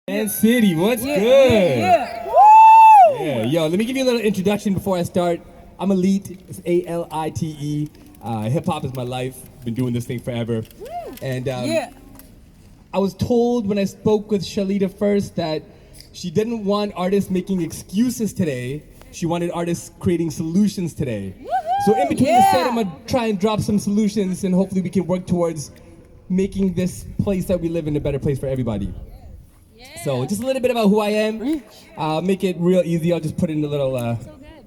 Vancity, what's good? Yeah, yo, let me give you a little introduction before I start. I'm Alite, it's A-L-I-T-E. Hip hop is my life. Been doing this thing forever. And I was told when I spoke with Shalita first that she didn't want artists making excuses today. She wanted artists creating solutions today. So in between the set, I'm gonna try and drop some solutions, and hopefully we can work towards making this place that we live in a better place for everybody. So just a little bit about who I am. I'll make it real easy. I'll just put in a little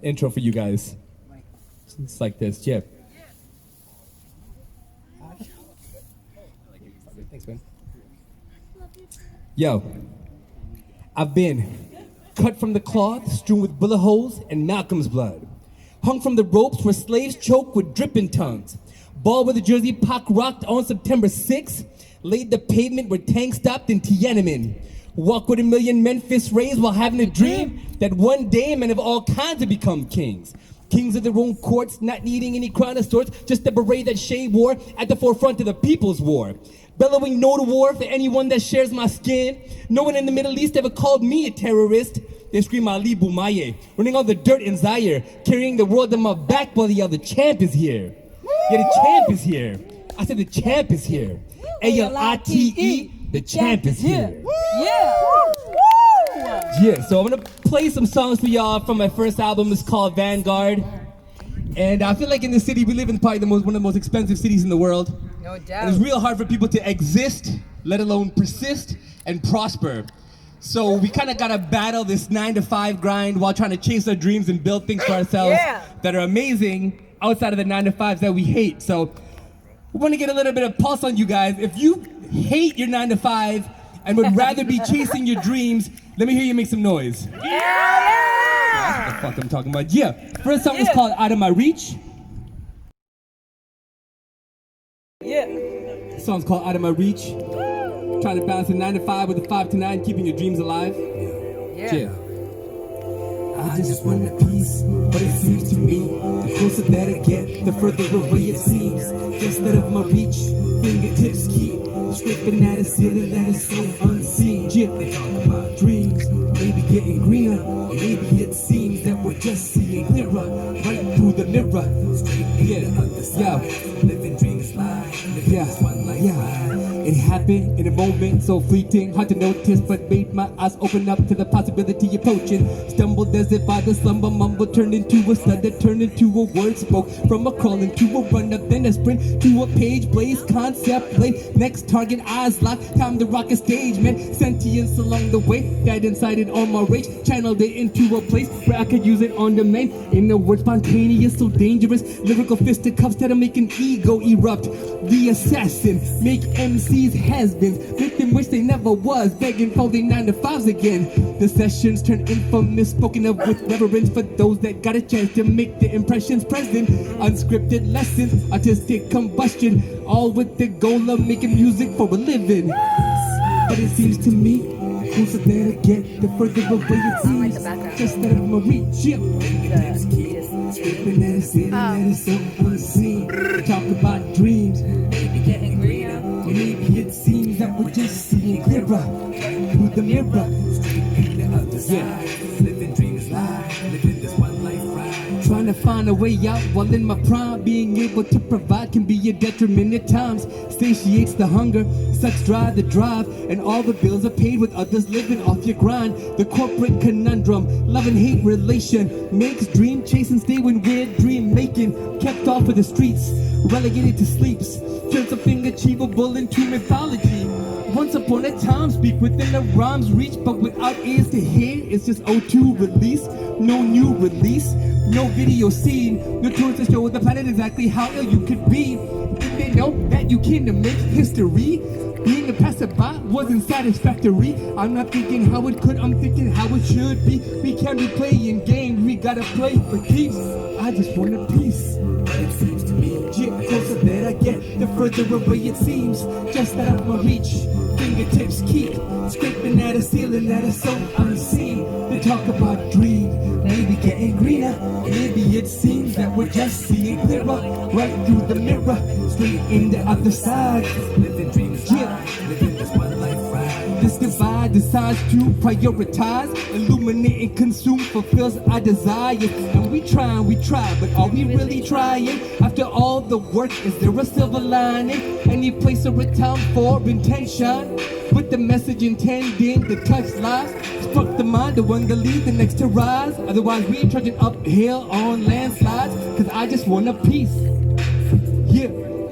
intro for you guys. It's like this, yeah. Thanks, man. Yo, I've been cut from the cloth, strewn with bullet holes and Malcolm's blood. Hung from the ropes where slaves choke with dripping tongues. Ball with the jersey Pac rocked on September 6th. Laid the pavement where tanks stopped in Tiananmen. Walk with a million men, fists raised while having a dream that one day men of all kinds would become kings. Kings of their own courts, not needing any crown of sorts, just the beret that Shay wore at the forefront of the people's war. Bellowing no to war for anyone that shares my skin. No one in the Middle East ever called me a terrorist. They scream Ali Boumaye, running on the dirt in Zaire, carrying the world on my back while the other champ is here. Yeah, the champ is here. I said the champ is here. A-L-I-T-E, the champ is here. Yeah, so I'm gonna play some songs for y'all from my first album. It's called Vanguard. And I feel like in this city, we live in probably one of the most expensive cities in the world. No doubt. And it's real hard for people to exist, let alone persist and prosper. So we kind of gotta battle this 9-to-5 grind while trying to chase our dreams and build things for ourselves that are amazing outside of the 9-to-5s that we hate. So we want to get a little bit of pulse on you guys. If you hate your 9-to-5 and would rather be chasing your dreams, let me hear you make some noise. That's what the fuck I'm talking about. Yeah, first song is called Out of My Reach. The song's called Out of My Reach. Trying to balance a 9-to-5 with a 5-to-9, keeping your dreams alive. Yeah. I just want a piece, but it seems to me the closer that I get, the further away it seems. Instead of my reach, fingertips keep scraping at a ceiling that is so unseen. Yeah, they talk about dreams, maybe getting greener. Maybe it seems that we're just seeing clearer, right through the mirror. Living dreams lie, living this one life ride. It happened in a moment so fleeting, hard to notice, but made my eyes open up to the possibility approaching. Stumbled as if by the slumber mumble, turned into a stutter, turned into a word spoke. From a crawl into a run up, then a sprint to a page blaze, concept play. Next target, eyes locked, time to rock a stage, man. Sentience along the way, died inside it on my rage, channeled it into a place where I could use it on demand. In a word, spontaneous, so dangerous, lyrical fisticuffs that'll make an ego erupt. The assassin, make MCs has-beens, make them wish they never was, begging for their 9-to-5s again. The sessions turn infamous, spoken of with reverence for those that got a chance to make their impressions present. Unscripted lessons, artistic combustion, all with the goal of making music for a living. But it seems to me, the closer that I get, the further away it seems. Just out of my reach, scraping at a city that is so unseen. Talk about dreams, maybe getting greener. Maybe it seems that we're just seeing clearer through the mirror. Straight the other side, living dreams lie, living this one life ride. Trying to find a way out while in my prime, being able to provide can be a detriment at times. Satiates the hunger, sucks dry the drive, and all the bills are paid with others living off your grind. The corporate conundrum, love and hate relation, makes dream chasing stay when weird dream making. Kept off of the streets, relegated to sleeps, turns something achievable into mythology. Once upon a time, speak within the rhyme's reach, but without ears to hear, it's just O2 release. No new release, no video scene, no tools to show the planet exactly how ill you could be. Did they know that you came to make history? Being a passerby wasn't satisfactory. I'm not thinking how it could, I'm thinking how it should be. We can't be playing games, we gotta play for keeps. I just want a piece, but it seems to me, the closer that I get, the further away it seems. Just out of my reach, fingertips keep scraping at a ceiling that is so unseen. They talk about dreams, maybe getting greener. Maybe it seems that we're just seeing clearer, right through the mirror, straight in the other side. Living dreams, living this one life ride. This divide, decides to prioritize, illuminate and consume, fulfills our desires. And we try, but are we really trying? After all the work, is there a silver lining? Any place or a time for intention? With the message intending to touch lives, struck the mind, the one to lead, the next to rise. Otherwise we ain't trudging uphill on landslides, cause I just want a piece. Yeah,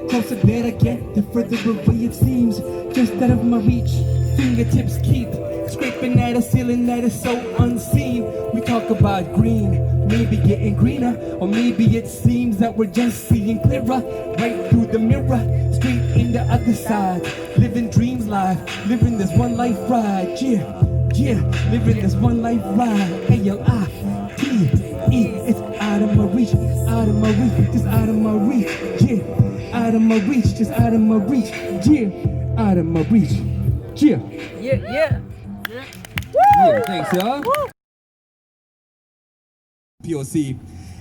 closer that I get, the further away it seems. Just out of my reach, fingertips keep scraping at a ceiling that is so unseen. We talk about green, maybe getting greener, or maybe it seems that we're just seeing clearer. Right through the mirror, straight in the other side. Living dreams life, living this one life ride. Yeah, living this one life ride. A-L-I-T-E, it's out of my reach, out of my reach, just out of my reach. Yeah, out of my reach, just out of my reach. Yeah, out of my reach. Yeah. Yeah. Yeah, thanks, y'all. POC.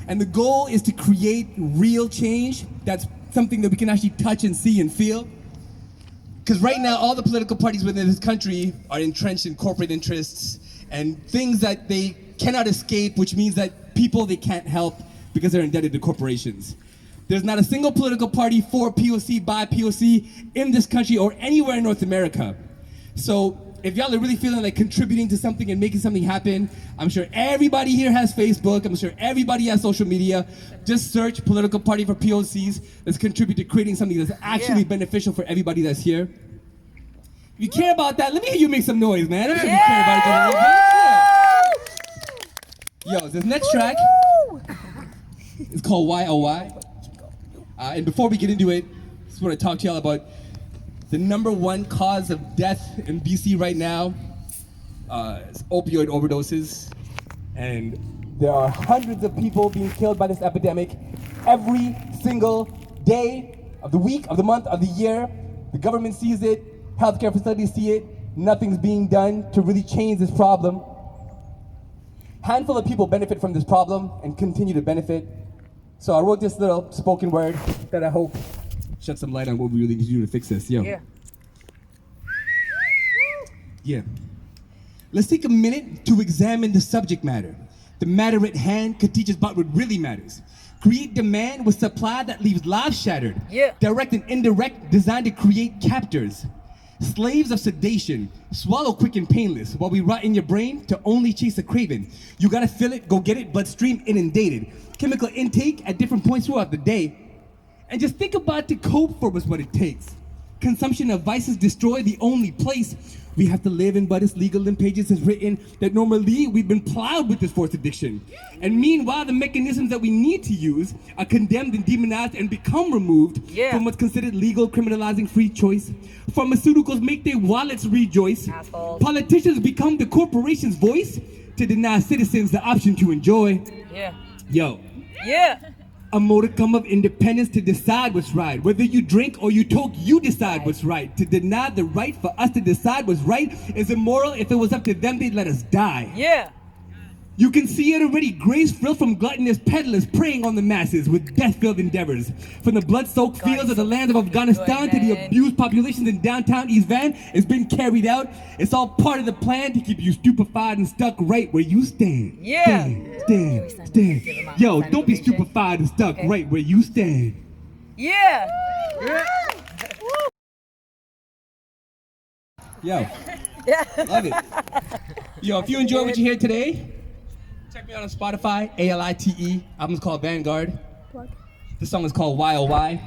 And the goal is to create real change. That's something that we can actually touch and see and feel. Because right now, all the political parties within this country are entrenched in corporate interests and things that they cannot escape, which means that people they can't help because they're indebted to corporations. There's not a single political party for POC, by POC in this country or anywhere in North America. So if y'all are really feeling like contributing to something and making something happen, I'm sure everybody here has Facebook, I'm sure everybody has social media. Just search political party for POCs. Let's contribute to creating something that's actually beneficial for everybody that's here. If you care about that, let me hear you make some noise, man. Let me hear you care about it. Yo, this next track is called YOY. And before we get into it, I just want to talk to y'all about the #1 cause of death in BC right now is opioid overdoses. And there are hundreds of people being killed by this epidemic every single day of the week, of the month, of the year. The government sees it, healthcare facilities see it, nothing's being done to really change this problem. Handful of people benefit from this problem and continue to benefit. So I wrote this little spoken word that I hope shed some light on what we really need to do to fix this. Yo. Yeah. Let's take a minute to examine the subject matter. The matter at hand could teach us about what really matters. Create demand with supply that leaves lives shattered. Direct and indirect, designed to create captors. Slaves of sedation, swallow quick and painless while we rot in your brain to only chase a craving. You gotta fill it, go get it, bloodstream inundated. Chemical intake at different points throughout the day. And just think about to cope for us what it takes. Consumption of vices destroy the only place we have to live in, but it's legal in pages is written that normally we've been plowed with this forced addiction. And meanwhile, the mechanisms that we need to use are condemned and demonized and become removed from what's considered legal, criminalizing free choice. Pharmaceuticals make their wallets rejoice. Assholes. Politicians become the corporation's voice to deny citizens the option to enjoy. Yo. A modicum of independence to decide what's right. Whether you drink or you talk, you decide what's right. To deny the right for us to decide what's right is immoral. If it was up to them, they'd let us die. You can see it already. Grace filled from gluttonous peddlers preying on the masses with death-filled endeavors. From the blood-soaked fields of the land of Afghanistan to the abused populations in downtown East Van, it's been carried out. It's all part of the plan to keep you stupefied and stuck right where you stand. Stand. Yo, don't be stupefied and stuck right where you stand. Yo, love it. Yo, if you enjoy what you hear today, check me out on Spotify, ALITE. Album's called Vanguard. This song is called YOY.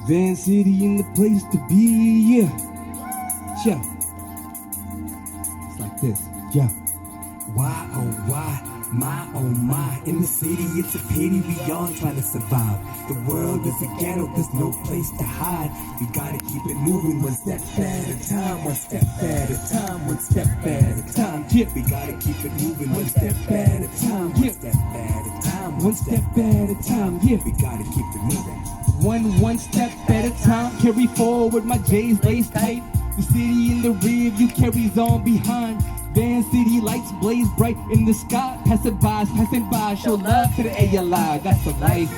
Vancity in the place to be, It's like this, Why, oh why, my oh my. In the city it's a pity we all trying to survive. The world is a ghetto, there's no place to hide. We gotta keep it moving one step at a time, one step at a time, one step at a time. We gotta keep it moving one step at a time, one step at a time, one step at a time. We gotta keep it moving. One step at a time. Carry forward, my J's laced tight. The city in the rear view carries on behind. Vancity lights blaze bright in the sky. Passing by, show love to the ALI. That's the life.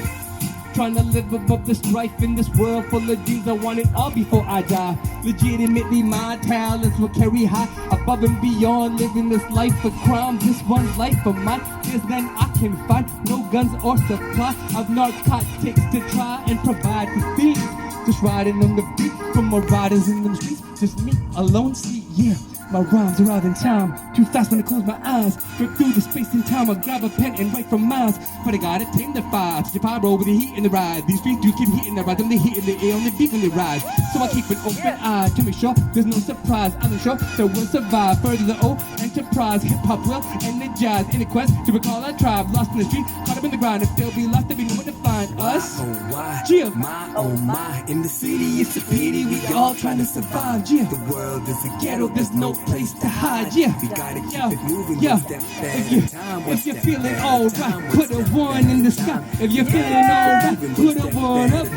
Trying to live above the strife in this world full of dreams. I want it all before I die. Legitimately my talents will carry high above and beyond living this life of crime. This one's life of mine. There's none I can find. No guns or supply of narcotics to try and provide for thieves. Just riding on the beat from my riders in them streets. Just me alone, see, yeah. My rhymes are out in time. Too fast when I close my eyes. Go through the space and time. I grab a pen and write from miles. But I gotta tame the fire. Touch the fire, roll with the heat and the ride. These streets do keep hitting the rhythm. They hit in the air on the beat when they rise. So I keep an open eye to make sure there's no surprise. I'm sure that we'll survive. Further the old enterprise. Hip hop will energize in a quest to recall our tribe. Lost in the street, caught up in the grind. If they'll be lost, they'll be nowhere to find us. Oh, why? Yeah. My, oh, my. In the city, it's a pity. We all trying to survive. Yeah. The world is a ghetto. There's no place to hide. Yeah. We gotta keep Yeah. it moving. Yeah. One step at a time. One If you're step feeling at a alright, time, put a one step one in the at a sky. time. If you're feeling alright, put a one up.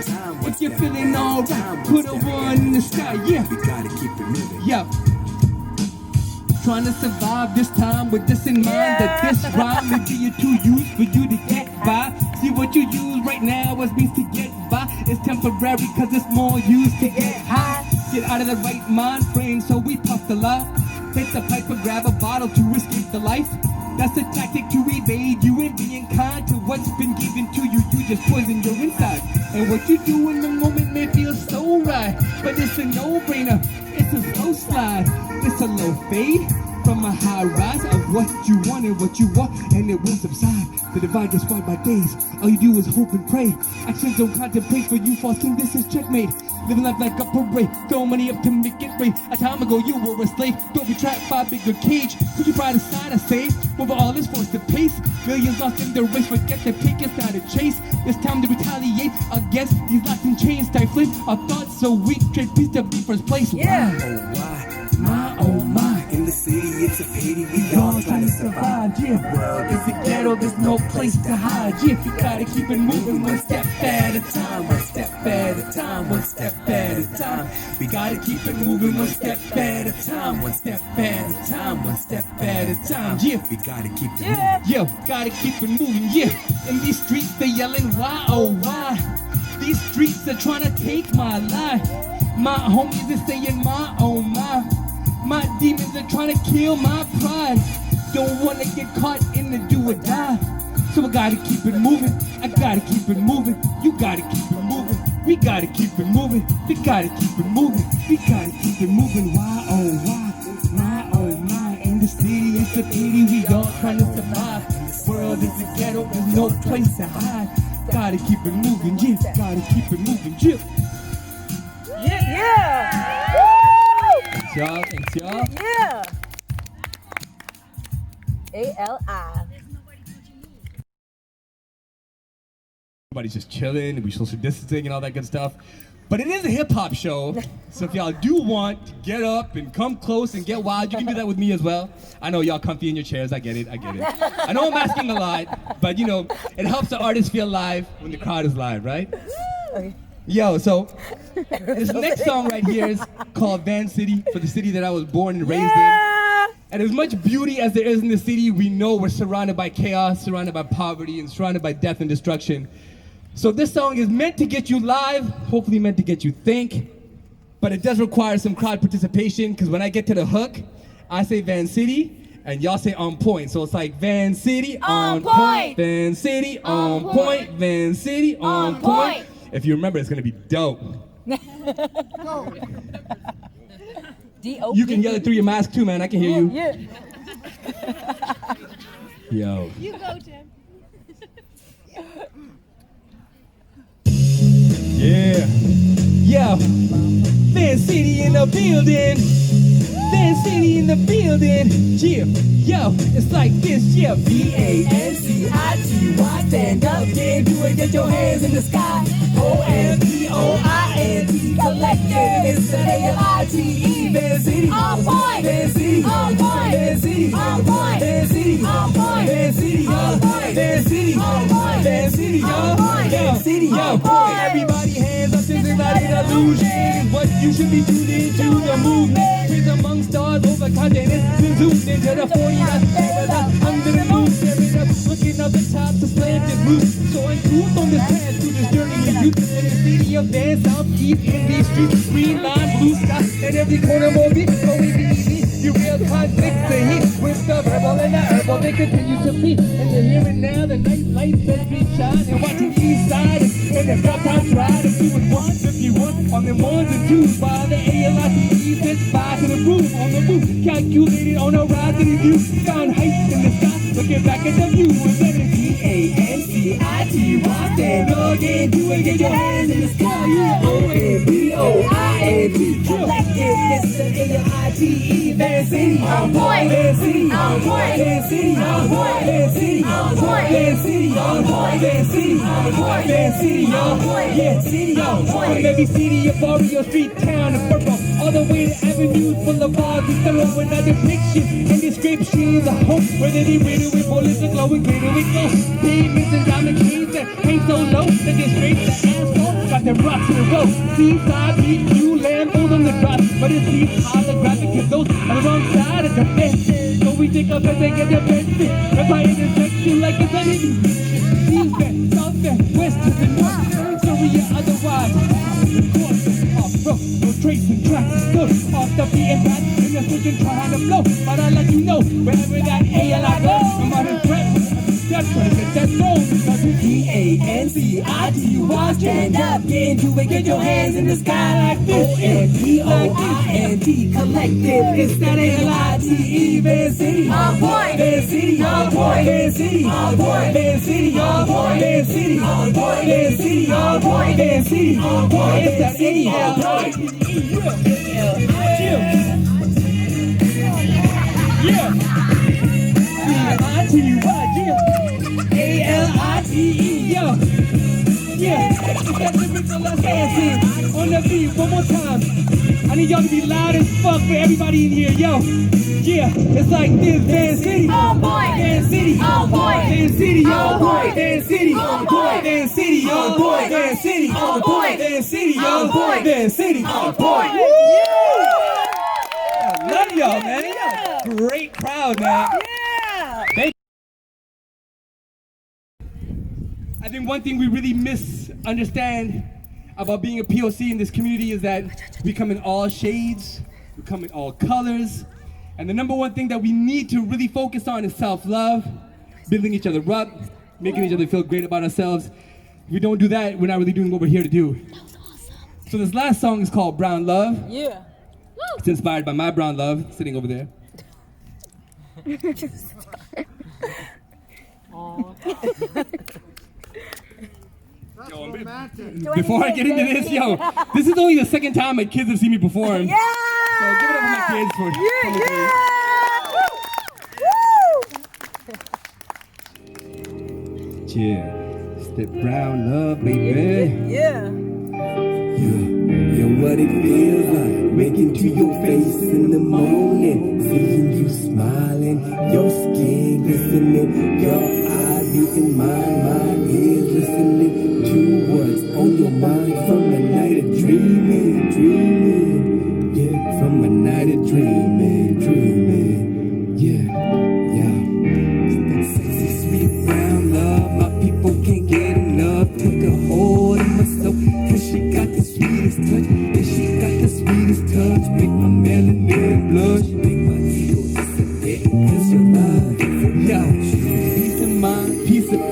If you're feeling alright, put a one in the sky. Yeah. We gotta keep it moving. Yeah. Trying to survive this time with this in mind, that this rhyme will be a tool used for you to get by. See what you use right now as means to get by. It's temporary cause it's more used to get high. Get out of the right mind frame so we puff the lot. Hit the pipe or grab a bottle to escape the life. That's a tactic to evade you and being kind to what's been given to you. You just poison your inside. And what you do in the moment may feel so right, but it's a no-brainer. It's a slow slide. It's a low fade from a high rise of what you want and what you want, and it won't subside. The divide gets wide by days. All you do is hope and pray. Actions don't contemplate for you, false king. This is checkmate. Living life like a parade, throw money up to make it rain. A time ago you were a slave, don't be trapped by a bigger cage. Put your pride aside, I say, over all is forced to pace. Millions lost in the race, forget the pick, it's not a chase. It's time to retaliate against these locked in chains, stifling our thoughts so weak, trade peace to be first place. Yeah. Oh, why? My, oh, my. In the city, it's a pity. We all trying to survive. Yeah. The world It's a ghetto, there's no place to hide. Yeah, you gotta keep it moving one step at a time, one step at a time, one step at a time. We gotta keep it moving one step at a time, one step at a time, one step at a time. Yeah, we gotta keep it moving. yeah, gotta keep it moving. Yeah, in these streets they yelling why oh why. These streets are trying to take my life. My homies are saying my oh my. My demons are trying to kill my pride. Don't wanna get caught in the do or die. So I gotta keep it moving. I gotta keep it moving. You gotta keep it moving. We gotta keep it moving. We gotta keep it moving. We gotta keep it moving. Why oh why? My oh my. In the city it's a pity. We all trying to survive. This world is a ghetto. There's no place to hide. Gotta keep it moving. Yeah. Gotta keep it moving. Yeah. Yeah. Woo! Thanks y'all. Thanks y'all. Yeah. A-L-I. Everybody's just chilling, we social distancing and all that good stuff. But it is a hip hop show, so if y'all do want to get up and come close and get wild, you can do that with me as well. I know y'all comfy in your chairs, I get it. I know I'm asking a lot, but you know, it helps the artist feel live when the crowd is live, right? Okay. Yo, so this next song right here is called Vancity, for the city that I was born and raised in. And as much beauty as there is in the city, we know we're surrounded by chaos, surrounded by poverty, and surrounded by death and destruction. So this song is meant to get you live, hopefully meant to get you think, but it does require some crowd participation, because when I get to the hook, I say Vancity, and y'all say on point. So it's like Vancity on point, Vancity on point, Vancity on point. If you remember, it's gonna be dope. D-O-P. You can yell it through your mask too, man. I can hear you. Yeah. Yo. You go, Tim. Yeah. Yeah. Vancity in the building. Vancity in the building. Yeah. Yo, it's like this, yeah. V-A-N-C-I-T-Y. Stand up, yeah, do it, get your hands in the sky. O-M-P-O-I-N-T. Collective, it's the A-L-I-T-E. Vancity on point. Vancity on point. Vancity on point. Vancity on point. Vancity on point. Vancity on point. Vancity on point. Vancity on point. Everybody hands up, this is not an illusion. What you should be tuned into the movement. Trees among stars over continents. Been zoomed into the 49th under the moon. Staring up, looking up the top to plant this roof. So in truth on this path through this journey You in the city of dance, I'm deep in these streets, green line, blue sky, and every corner more beat, so easy. You real conflicts to hit with the verbal and the herbal, they continue to be. And you're hearing now the night lights that be shining, watching east side and the drop top ride. If you would want, if you want, on the ones and twos, while the ALITE sits by to the roof, on the roof, calculated on a ride to the view, found heights in the sky, looking back at the view, and then it's Vancity, stand up and do it, get your hands in the sky, yeah, ONBOINT, collective, it's the ALITE, Vancity, on point, Vancity, on point, Vancity, on point, Vancity, on point, Vancity, on point, Vancity, on point, Vancity, on point, yeah, city on point, from every city, a barrio, street, town, and borough, all the way to avenues full of bars, we throw in our depictions and descriptions of hope, whether they riddle with bullets or glowing glitter with glow, demons and diamond chains that hang so low, that they straight to asphalt, got them rocks in a row, seaside, beat, you Lambos on the drop, but it's these holographic, cause those on the wrong side of the fence, so we take up and they get their benefit, that's why intersection like it's an east bend, south bend, west to the north, so we are otherwise, the course off-road, no tracing tracks, good, off the beaten path, and the switching trying to blow, but I let you know, wherever that ALI goes, no matter threat, that's gonna get that roll, because it's VANCITY, stand up, get into it, get your hands in the sky like this, ONBOINT, collective, it's that ALITE, Vancity, on point, Vancity, on point, Vancity, on point, Vancity, on point, Vancity, on point, Vancity, on point, Vancity, on point, it's that ALITE, yeah, ALITE, yo, yeah, it's that lyrical, let's dance it, on the beat, one more time, I need y'all to be loud as fuck for everybody in here, yo, yeah, it's like this, Vancity, on point, Vancity, on point, Vancity, on point, Vancity, on point, Vancity, on point, Vancity, on point, Vancity, on point, Vancity, on point, I love y'all, man, y'all a great crowd, man, Yeah. thank you. I think one thing we really misunderstand about being a POC in this community is that we come in all shades, we come in all colors, and the number one thing that we need to really focus on is self-love, building each other up, making each other feel great about ourselves. If we don't do that, we're not really doing what we're here to do. That was awesome. So this last song is called Brown Love. Yeah. It's inspired by my brown love, sitting over there. Yo, before I get into this, yo, this is only the second time my kids have seen me perform. Yeah. So give it up for my kids for coming through. Yeah, it's that brown love, baby. Yeah. Yeah, what it feels like waking to your face in the morning, seeing you smiling, your skin glistening, your eyes beating mine ears listening to what's on your mind from a night of dreaming, yeah, from a night of dreaming, yeah, it's that sexy sweet brown love, my people can't get enough, take a hold of my soul, 'cause she got the sweetest touch, and she got the sweetest touch, make my melanin blush, make my ego disappear, 'cause your love, yeah,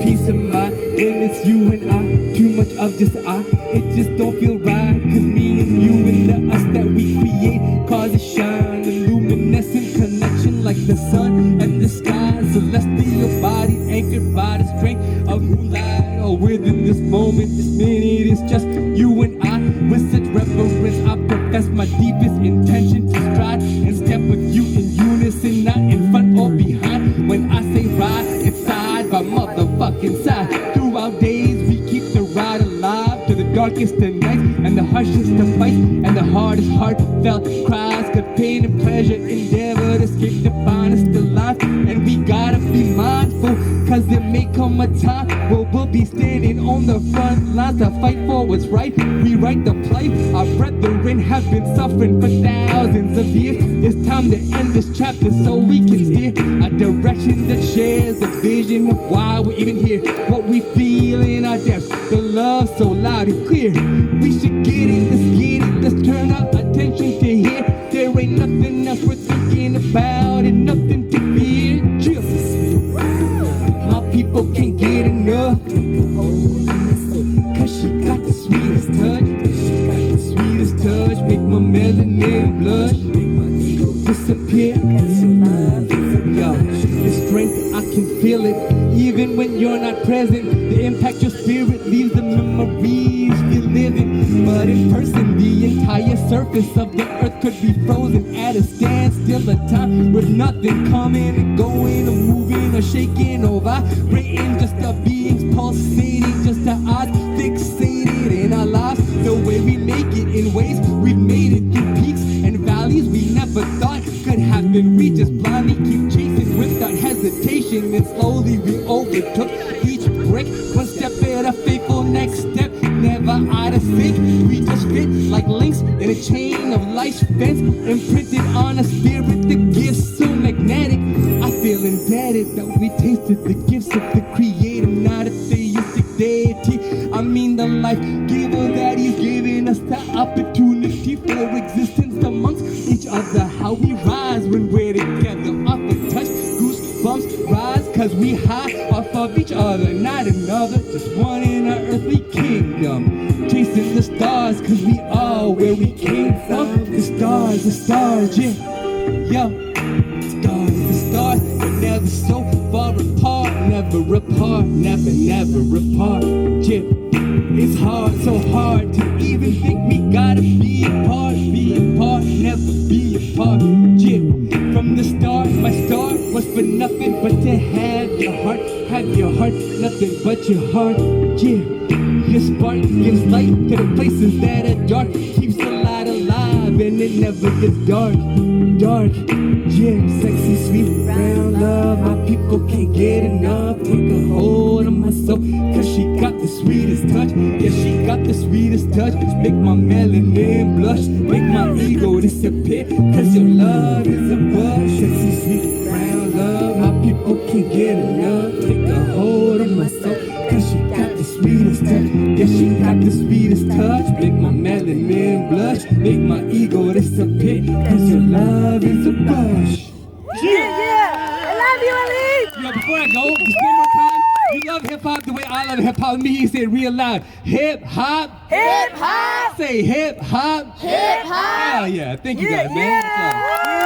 peace of mind, when it's you and I, too much of just I, it just don't feel right, 'cause me and you and the us that we create, cause it shine, a luminescent connection like the sun and the sky, celestial body anchored by the strength of moonlight, oh, within this moment, this minute, it's just you and I, with such reverence, I profess my deepest intention to stride and step with you in unison, not in front or behind, when I say ride, it's side by motherfucking side, throughout days, we keep the ride alive, to the darkest of nights, and the harshest of fights, and the hardest heartfelt cries, cause pain and pleasure endeavor to escape the finest of life, and we gotta be mindful, cause it may may come a time where we'll be standing on the front lines to fight for what's right. Rewrite the plight. Our brethren have been suffering for thousands of years. It's time to end this chapter so we can steer a direction that shares the vision of why we're even here. What we feel in our depths, the love so loud and clear. We should get it, let's turn our attention to here. There ain't nothing else we're thinking about and nothing to fear. Chill. My people can't get enough, cause she got the sweetest touch. The sweetest touch, make my melanin blush disappear. Yo, the strength, I can feel it, even when you're not present. The impact your spirit leaves, the memories feel living. But in person, the entire surface of the earth could be frozen at a standstill. A time with nothing coming and going or moving or shaking or vibrating. Just our beings pulsating, just our eyes fixated in our lives. The way we make it in ways we've made it through peaks and valleys we never thought could happen. We just blindly keep chasing without hesitation, and slowly we overtook each brick, one step at a faithful next step, never out of sync. We just fit like links in a chain of life's fence, imprinted on a spirit, the gift's so magnetic. I feel indebted that we tasted the gifts of the creator, not a theistic deity. I mean the life giver that he's giving us, the opportunity for existence amongst each other. How we rise when we're together, off a touch, goosebumps rise, cause we high off of each other, not another, just one in our earthly kingdom. Chasing the stars, cause we are where we came from. The stars, yeah. Yo, the stars, but never so far apart, never apart, never apart, yeah. It's hard, so hard to even think we gotta be apart, never be apart, yeah. From the start, my start was for nothing but to have your heart, nothing but your heart, yeah. Your spark gives light to the places that are dark, keeps the light alive and it never gets dark, yeah. Sexy, sweet, brown love, my people can't get enough. Take a hold of my soul, cause she got the sweetest touch, yeah, she got the sweetest touch. Make my melanin blush, make my ego disappear, cause your love is a buzz. Sexy, sweet, brown love, my people can't get enough. Take a hold of my soul, cause she got the sweetest touch, yeah, she got the sweetest touch. Make my melanin blush, make my ego disappear, cause your love is a rush. Yeah. I love you, Alite. Yo, before I go, just one more time. You love hip hop the way I love hip hop. Let me hear you say it real loud. Hip hop. Hip hop. Say hip hop. Hip hop. Hell yeah. Thank you guys, man. Yeah.